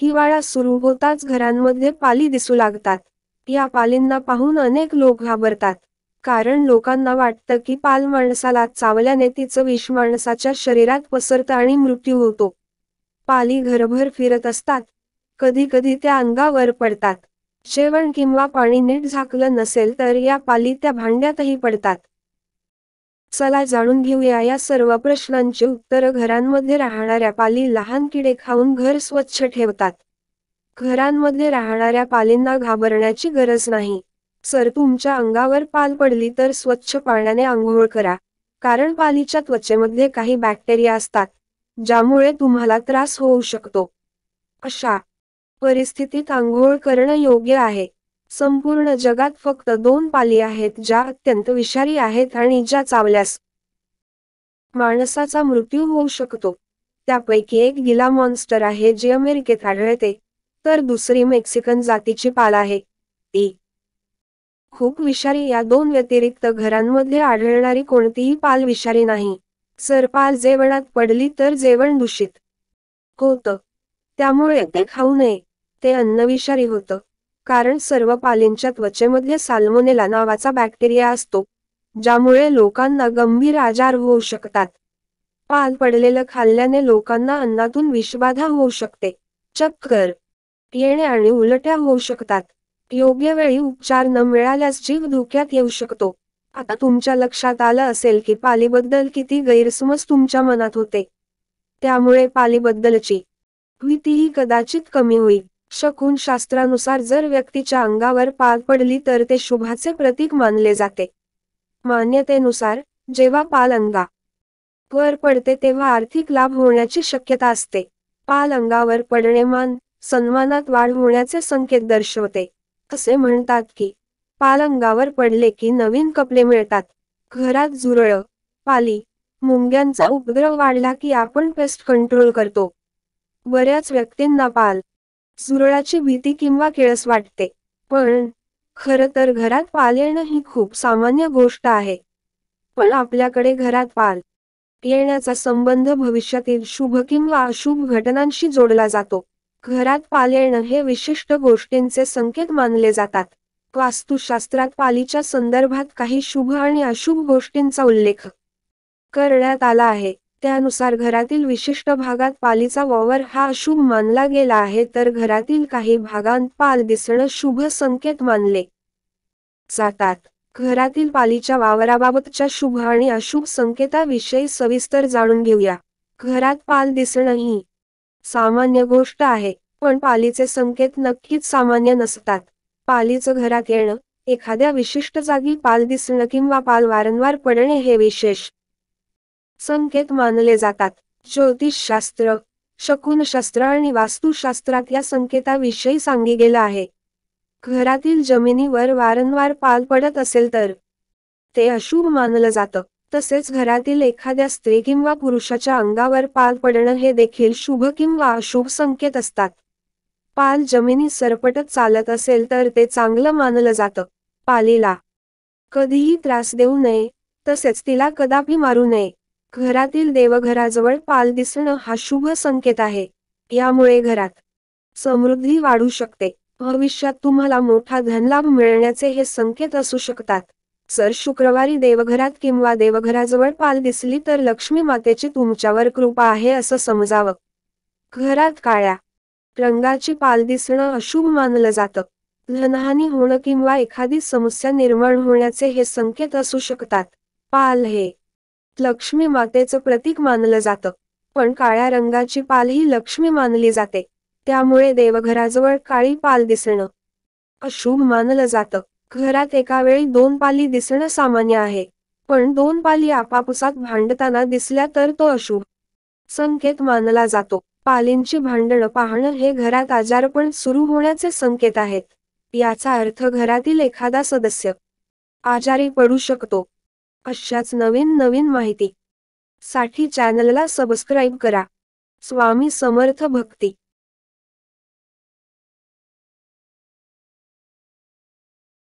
हिवाळा सुरू होताच घरांमध्ये पाली दिसू लागतात. या पालींना पाहून अनेक लोक घाबरतात. कारण लोकांना वाटतं की पाल माणसाला चावल्याने तिचं विष माणसाच्या शरीरात पसरतं आणि मृत्यू होतो. पाली घरभर फिरत असतात. कधी कधी त्या अंगावर पडतात. जेवण किंवा पाणी नीट झाकलं नसेल तर या पाली त्या भांड्यातही पडतात. चला जाणून घेऊया या सर्व प्रश्नांची उत्तरं. घरांमध्ये राहणाऱ्या पाली लहान किडे खाऊन घर स्वच्छ ठेवतात. घरांमध्ये राहणाऱ्या पालींना घाबरण्याची गरज नाही. जर तुमच्या अंगावर पाल पडली तर स्वच्छ पाण्याने आंघोळ करा. कारण पालीच्या त्वचेमध्ये काही बॅक्टेरिया असतात, ज्यामुळे तुम्हाला त्रास होऊ शकतो. अशा परिस्थितीत आंघोळ करणं योग्य आहे. संपूर्ण जगात फक्त 2 पाली आहेत ज्या अत्यंत विषारी आहेत आणि ज्या चावल्यास माणसाचा मृत्यू होऊ शकतो. त्यापैकी एक गिला मॉन्स्टर आहे जी अमेरिकेत आढळते, तर दुसरी मेक्सिकन जातीची पाल आहे. ती खूप विषारी. या 2 व्यतिरिक्त घरांमध्ये आढळणारी कोणतीही पाल विषारी नाही. जर पाल जेवणात पडली तर जेवण दूषित होतं. त्यामुळे ते खाऊ नये. ते अन्न विषारी होतं. कारण सर्व पालींच्या त्वचेमध्ये साल्मोनेला नावाचा बॅक्टेरिया असतो, ज्यामुळे लोकांना गंभीर आजार होऊ शकतात. पाल पडलेलं खाल्ल्याने लोकांना अन्नातून विषबाधा होऊ शकते. चक्कर येणे आणि उलट्या होऊ शकतात. योग्य वेळी उपचार न मिळाल्यास जीव धोक्यात येऊ शकतो. आता तुमच्या लक्षात आलं असेल की पालीबद्दल किती गैरसमज तुमच्या मनात होते. त्यामुळे पालीबद्दलची भीतीही कदाचित कमी होईल. शकुनशास्त्रानुसार जर व्यक्तीच्या अंगावर पाल पडली तर ते शुभाचे प्रतीक मानले जाते. मान्यतेनुसार जेव्हा पाल अंगावर पडते तेव्हा आर्थिक लाभ होण्याची शक्यता असते. पाल अंगावर पडणे मान सन्मानात वाढ होण्याचे संकेत दर्शवते. असे म्हणतात की पाल अंगावर पडले की नवीन कपडे मिळतात. घरात झुरळ, पाली, मुंग्यांचा उपद्रव वाढला की आपण पेस्ट कंट्रोल करतो. बऱ्याच व्यक्तींना पाल, झुरळाची भीती किंवा किळस वाटते. पण खरं तर घरात पाल येणं ही खूप सामान्य गोष्ट आहे. पण आपल्याकडे घरात पाल येण्याचा संबंध भविष्यातील शुभ किंवा अशुभ घटनांशी जोडला जातो. घरात पाल येणं हे विशिष्ट गोष्टींचे संकेत मानले जातात. वास्तुशास्त्रात पालीच्या संदर्भात काही शुभ आणि अशुभ गोष्टींचा उल्लेख करण्यात आला आहे. त्यानुसार घरातील विशिष्ट भागात पालीचा वावर हा अशुभ मानला गेला आहे, तर घरातील काही भागांत पाल दिसणं शुभ संकेत मानले जातात. घरातील पालीच्या वावराबाबतच्या शुभ आणि अशुभ संकेताविषयी सविस्तर जाणून घेऊया. घरात पाल दिसणं ही सामान्य गोष्ट आहे, पण पालीचे संकेत नक्कीच सामान्य नसतात. पालीचं घरात येणं, एखाद्या विशिष्ट जागी पाल दिसणं किंवा पाल वारंवार पडणे हे विशेष संकेत मानले जातात. ज्योतिषशास्त्र, शकुनशास्त्र आणि वास्तुशास्त्रात या संकेताविषयी सांगितले गेलं आहे. घरातील जमिनीवर वारंवार पाल पडत असेल तर ते अशुभ मानलं जातं. तसेच घरातील एखाद्या स्त्री किंवा पुरुषाच्या अंगावर पाल पडणं हे देखील शुभ किंवा अशुभ संकेत असतात. पाल जमिनीत सरपटत चालत असेल तर ते चांगलं मानलं जातं. पालीला कधीही त्रास देऊ नये, तसेच तिला कदापि मारू नये. घरातील देवघराजवळ पाल दिसणं हा शुभ संकेत आहे. यामुळे घरात समृद्धी वाढू शकते. भविष्यात तुम्हाला मोठा धनलाभ मिळण्याचे हे संकेत असू शकतात. जर शुक्रवारी देवघरात किंवा देवघराजवळ पाल दिसली तर लक्ष्मी मातेची तुमच्यावर कृपा आहे असं समजावं. घरात काळ्या रंगाची पाल दिसणं अशुभ मानलं जातं. धनहानी होणं किंवा एखादी समस्या निर्माण होण्याचे हे संकेत असू शकतात. पाल हे लक्ष्मी मातेचं प्रतीक मानलं जातं, पण काळ्या रंगाची पाल ही लक्ष्मी मानली जाते. त्यामुळे देवघराजवळ काळी पाल दिसणं अशुभ मानलं जातं. घरात एका वेळी 2 पाली दिसणं सामान्य आहे, पण 2 पाली आपापसात भांडताना दिसल्या तर तो अशुभ संकेत मानला जातो. पालींची भांडणं पाहणं हे घरात आजारपण सुरू होण्याचे संकेत आहेत. याचा अर्थ घरातील एखादा सदस्य आजारी पडू शकतो. अशाच नवीन माहिती साठी चॅनलला सबस्क्राईब करा. स्वामी समर्थ भक्ती.